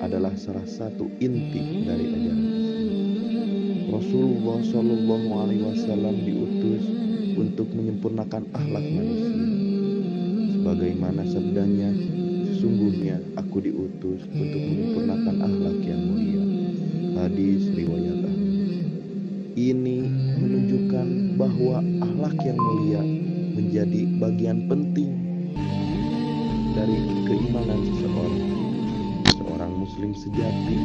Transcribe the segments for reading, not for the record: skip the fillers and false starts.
adalah salah satu inti dari ajaran Islam. Rasulullah Shallallahu Alaihi Wasallam diutus untuk menyempurnakan akhlak manusia. Sebagaimana sabdanya, sesungguhnya aku diutus untuk menyempurnakan akhlak yang mulia. Hadis riwayat Ahmad. Ini menunjukkan bahwa akhlak yang mulia menjadi bagian penting dari keimanan seseorang. Seorang muslim sejati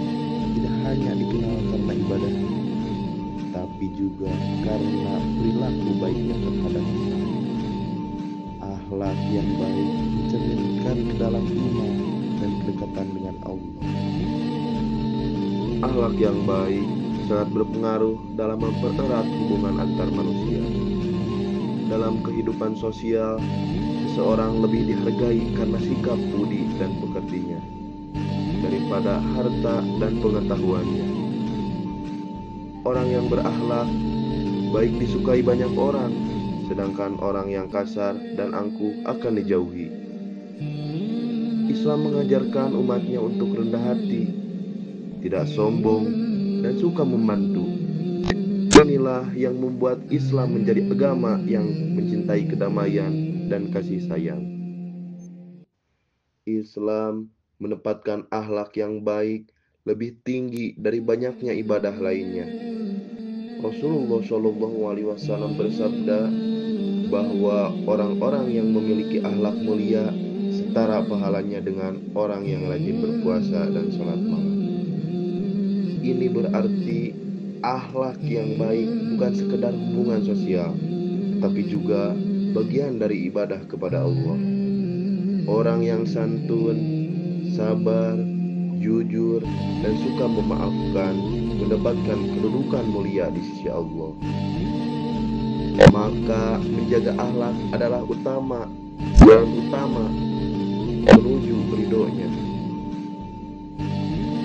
tidak hanya dikenal karena ibadahnya, tapi juga karena perilaku baiknya terhadap sesama. Akhlak yang baik mencerminkan ke dalam iman dan kedekatan dengan Allah. Akhlak yang baik sangat berpengaruh dalam mempererat hubungan antar manusia. Dalam kehidupan sosial, seseorang lebih dihargai karena sikap budi dan pekertinya daripada harta dan pengetahuannya. Orang yang berakhlak baik disukai banyak orang, sedangkan orang yang kasar dan angkuh akan dijauhi. Islam mengajarkan umatnya untuk rendah hati, tidak sombong, dan suka membantu. Inilah yang membuat Islam menjadi agama yang mencintai kedamaian dan kasih sayang. Islam menempatkan akhlak yang baik lebih tinggi dari banyaknya ibadah lainnya. Rasulullah Shallallahu Alaihi Wasallam bersabda bahwa orang-orang yang memiliki akhlak mulia setara pahalanya dengan orang yang rajin berpuasa dan sholat malam. Ini berarti akhlak yang baik bukan sekedar hubungan sosial, tapi juga bagian dari ibadah kepada Allah. Orang yang santun, sabar, jujur, dan suka memaafkan mendapatkan kedudukan mulia di sisi Allah. Maka menjaga akhlak adalah utama menuju ridhonya.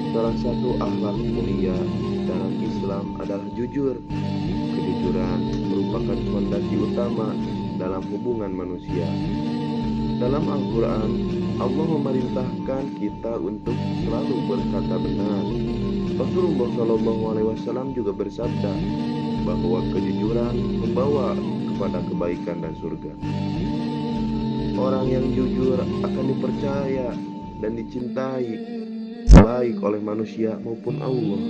Salah satu akhlak mulia dalam Islam adalah jujur. Kejujuran merupakan fondasi utama dalam hubungan manusia. Dalam Al-Quran, Allah memerintahkan kita untuk selalu berkata benar. Rasulullah Shallallahu Alaihi Wasallam juga bersabda bahwa kejujuran membawa kepada kebaikan dan surga. Orang yang jujur akan dipercaya dan dicintai baik oleh manusia maupun Allah.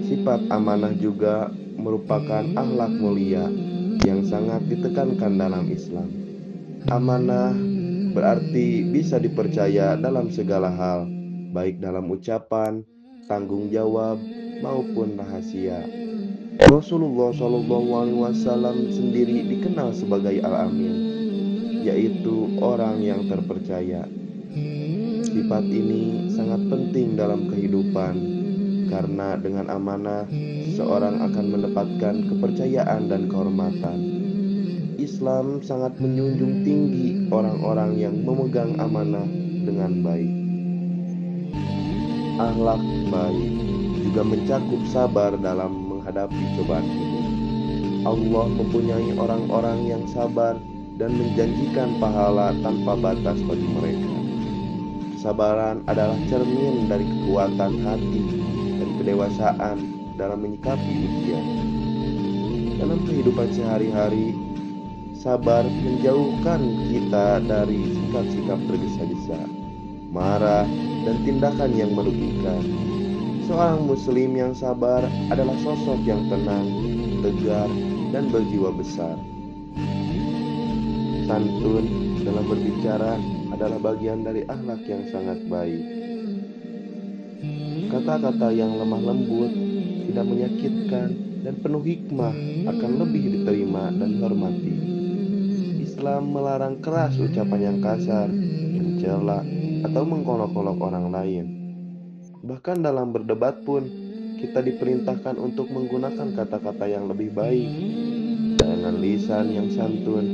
Sifat amanah juga merupakan akhlak mulia yang sangat ditekankan dalam Islam. Amanah berarti bisa dipercaya dalam segala hal, baik dalam ucapan, tanggung jawab, maupun rahasia. Rasulullah Shallallahu Alaihi Wasallam sendiri dikenal sebagai Al-Amin, yaitu orang yang terpercaya. Sifat ini sangat penting dalam kehidupan, karena dengan amanah, seseorang akan mendapatkan kepercayaan dan kehormatan. Islam sangat menjunjung tinggi orang-orang yang memegang amanah dengan baik. Akhlak baik juga mencakup sabar dalam menghadapi cobaan hidup. Allah mempunyai orang-orang yang sabar dan menjanjikan pahala tanpa batas bagi mereka. Kesabaran adalah cermin dari kekuatan hati dan kedewasaan dalam menyikapi ujian. Dalam kehidupan sehari-hari, sabar menjauhkan kita dari sikap-sikap tergesa-gesa, marah, dan tindakan yang merugikan. Seorang muslim yang sabar adalah sosok yang tenang, tegar, dan berjiwa besar. Santun dalam berbicara adalah bagian dari akhlak yang sangat baik. Kata-kata yang lemah lembut, tidak menyakitkan, dan penuh hikmah akan lebih diterima dan dihormati. Islam melarang keras ucapan yang kasar, mencela, atau mengkolok-kolok orang lain. Bahkan dalam berdebat pun, kita diperintahkan untuk menggunakan kata-kata yang lebih baik. Dengan lisan yang santun,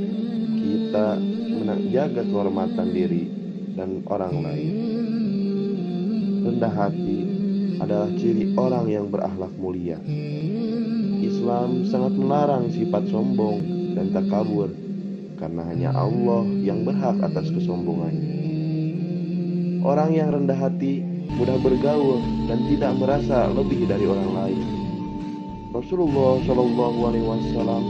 kita menjaga kehormatan diri dan orang lain. Rendah hati adalah ciri orang yang berakhlak mulia. Islam sangat melarang sifat sombong dan takabur, karena hanya Allah yang berhak atas kesombongannya. Orang yang rendah hati mudah bergaul dan tidak merasa lebih dari orang lain. Rasulullah Shallallahu Alaihi Wasallam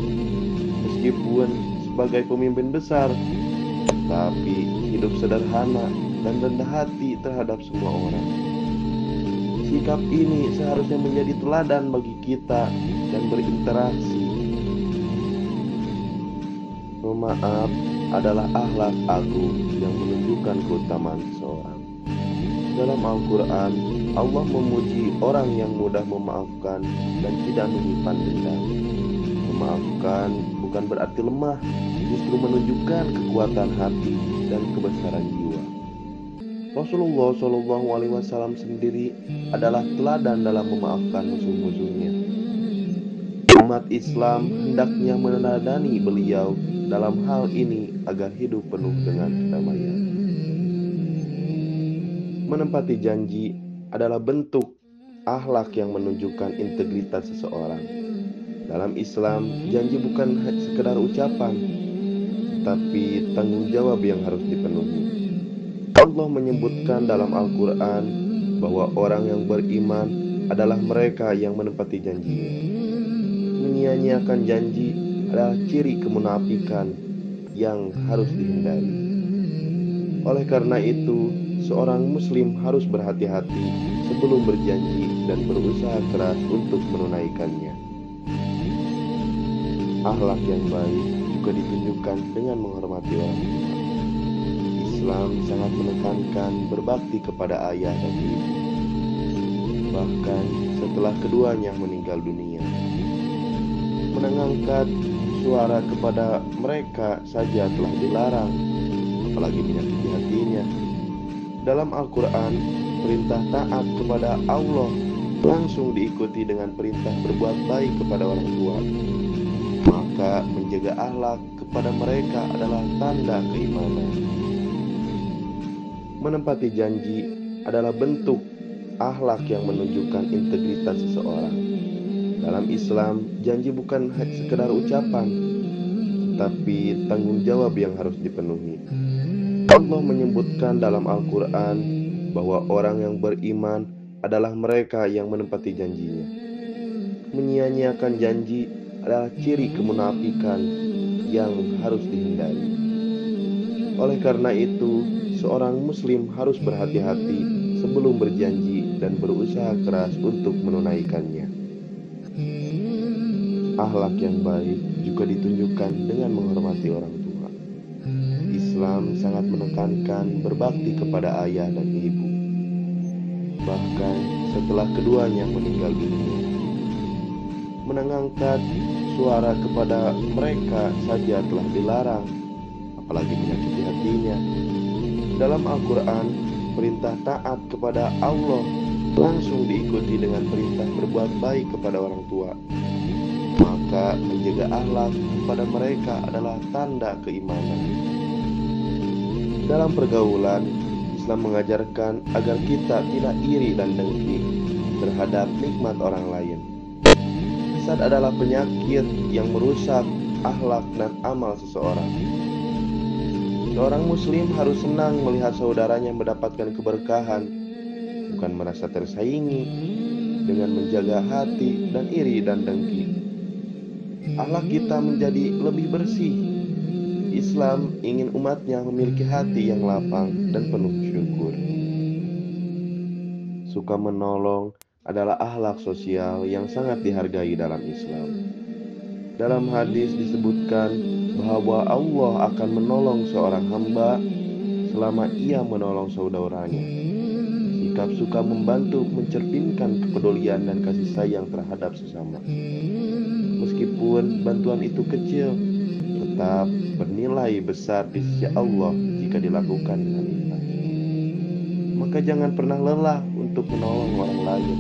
meskipun sebagai pemimpin besar, tapi hidup sederhana dan rendah hati terhadap semua orang. Sikap ini seharusnya menjadi teladan bagi kita dan berinteraksi. Pemaaf adalah akhlak agung yang menunjukkan keutamaan seseorang. Dalam Al-Quran, Allah memuji orang yang mudah memaafkan dan tidak menyimpan dendam. Memaafkan bukan berarti lemah, justru menunjukkan kekuatan hati dan kebesaran jiwa. Rasulullah Shallallahu Alaihi Wasallam sendiri adalah teladan dalam memaafkan musuh-musuhnya. Umat Islam hendaknya meneladani beliau dalam hal ini agar hidup penuh dengan kedamaian. Menempati janji adalah bentuk akhlak yang menunjukkan integritas seseorang. Dalam Islam, janji bukan sekedar ucapan, tapi tanggung jawab yang harus dipenuhi. Allah menyebutkan dalam Al-Quran bahwa orang yang beriman adalah mereka yang menepati janjinya. Menyia-nyiakan janji adalah ciri kemunafikan yang harus dihindari. Oleh karena itu, seorang muslim harus berhati-hati sebelum berjanji dan berusaha keras untuk menunaikannya. Akhlak yang baik juga ditunjukkan dengan menghormati orang tua. Islam sangat menekankan berbakti kepada ayah dan ibu, bahkan setelah keduanya meninggal dunia. Mengangkat suara kepada mereka saja telah dilarang, apalagi menyakiti hatinya. Dalam Al-Quran, perintah taat kepada Allah langsung diikuti dengan perintah berbuat baik kepada orang tua. Maka menjaga akhlak kepada mereka adalah tanda keimanan. Menempati janji adalah bentuk akhlak yang menunjukkan integritas seseorang. Dalam Islam, janji bukan sekedar ucapan, tapi tanggung jawab yang harus dipenuhi. Allah menyebutkan dalam Al-Quran bahwa orang yang beriman adalah mereka yang menepati janjinya. Menyia-nyiakan janji adalah ciri kemunafikan yang harus dihindari. Oleh karena itu, seorang muslim harus berhati-hati sebelum berjanji dan berusaha keras untuk menunaikannya. Akhlak yang baik juga ditunjukkan dengan menghormati orang tua. Islam sangat menekankan berbakti kepada ayah dan ibu, bahkan setelah keduanya meninggal dunia. Mengangkat suara kepada mereka saja telah dilarang, apalagi menyakiti hatinya. Dalam Al-Quran, perintah taat kepada Allah langsung diikuti dengan perintah berbuat baik kepada orang tua. Maka menjaga akhlak kepada mereka adalah tanda keimanan. Dalam pergaulan, Islam mengajarkan agar kita tidak iri dan dengki terhadap nikmat orang lain. Hasad adalah penyakit yang merusak akhlak dan amal seseorang. Seorang muslim harus senang melihat saudaranya mendapatkan keberkahan, bukan merasa tersaingi dengan menjaga hati dan iri dan dengki. Akhlak kita menjadi lebih bersih. Islam ingin umatnya memiliki hati yang lapang dan penuh syukur. Suka menolong adalah akhlak sosial yang sangat dihargai dalam Islam. Dalam hadis disebutkan bahwa Allah akan menolong seorang hamba selama ia menolong saudaranya. Sikap suka membantu mencerminkan kepedulian dan kasih sayang terhadap sesama. Meskipun bantuan itu kecil, tetap bernilai besar di sisi Allah jika dilakukan dengan ikhlas. Maka jangan pernah lelah untuk menolong orang lain.